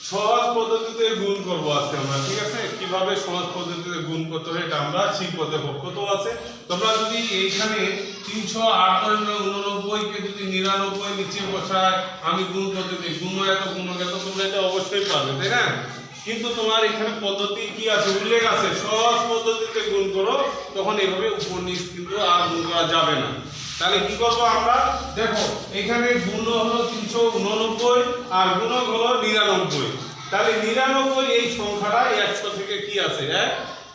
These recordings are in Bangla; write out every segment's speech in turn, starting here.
সহজ পদ্ধতিতে গুণ করব আজকে আমরা, ঠিক আছে? কিভাবে সহজ পদ্ধতিতে গুণ করতে হয় এটা আমরা শিখব। দেখো কত আছে, তোমরা যদি এইখানে 389 কে যদি 99 নিচে বসায় আমি গুণ পদ্ধতি গুণ এত তোমরা এটা অবশ্যই পারবে, তাই না? কিন্তু তোমার এখানে পদ্ধতি কি আছে, উল্লেখ আছে, সহজ পদ্ধতিতে গুণ করো, তখন এইভাবে উপর নিচ কিন্তু আর গুণ করা যাবে না। তাহলে কি করব আমরা, দেখো এখানে গুণ হলো 389 আর গুণক হলো 99। তাহলে 99 এই সংখ্যাটা 100 থেকে কি আছে, 1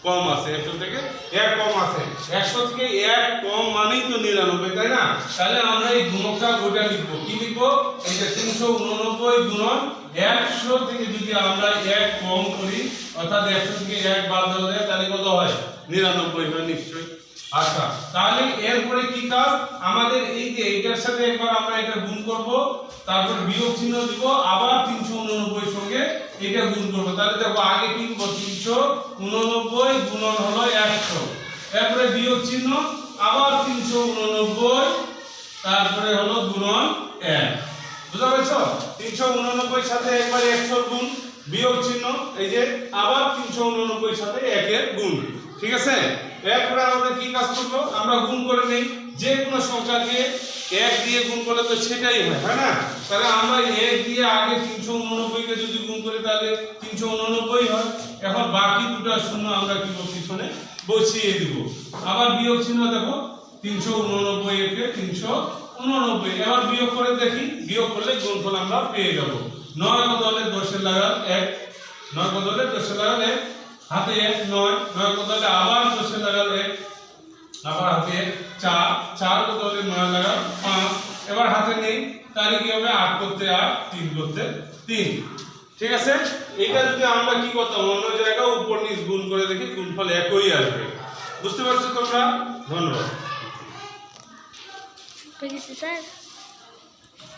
কম আছে, 100 থেকে 1 কম আছে। 100 থেকে 1 কম মানেই তো 99, তাই না? তাহলে আমরা এই গুণকটা গোটা লিখব। কি লিখব, এই যে 389 গুণন 100 থেকে যদি আমরা 1 কম করি, অর্থাৎ 100 থেকে 1 বাদ দিলে তাহলে কত হয়, 99 হয় নিশ্চয়ই। আচ্ছা, তাহলে এরপরে কি কাজ আমাদের, এই যে এইটার সাথে একবার আমরা এটা গুণ করব, তারপর বিয়োগ চিহ্ন দিব, আবার 389 সঙ্গে এটা গুণ করব। তাহলে দেখো আগে কি করব, 389 গুণন হলো 100, তারপরে বিয়োগ চিহ্ন, আবার 389, তারপরে হলো গুণন 1। বুঝা পেরেছো? 389 সাথে একবার 100 গুণ, বিয়োগ চিহ্ন, এই যে আবার 389 সাথে 1 এর গুণ, ঠিক আছে? এরপরে আমরা কি কাজ করব, আমরা গুণ করে নেই, যে কোনো সংখ্যাকে 1 দিয়ে গুণ করলে তো সেটাই হয়, তাই না? তাহলে আমরা 1 দিয়ে আগে 389 কে যদি গুণ করি তাহলে 389 হয়। এখন বাকি দুটো শূন্য আমরা কি করব, পিছনে বসিয়ে দিব। আবার বিয়োগ চিহ্ন, দেখো 389 একে 389, এবার বিয়োগ করে দেখি, বিয়োগ করলে গুণফল আমরা পেয়ে যাব। 9 কত হলে 10 এর লাগাল 1, 9 কত হলে 10 এর লাগাল 1, হাতে 1 9, 9 কত হলে আবার 10 এর লাগাল 1, আবার হাতে 1 4, 4 কত হলে 9 লাগাল 5, এবার হাতে নেই, তাহলে কি হবে 8 করতে 8, 3 করতে 3, ঠিক আছে? এটা যদি আমরা কি করতাম, অন্য জায়গায় উপর নিচ গুণ করে দেখি, গুণফল একই আসবে। বুঝতে পারছো তোমরা? ধন্যবাদ। স্যার।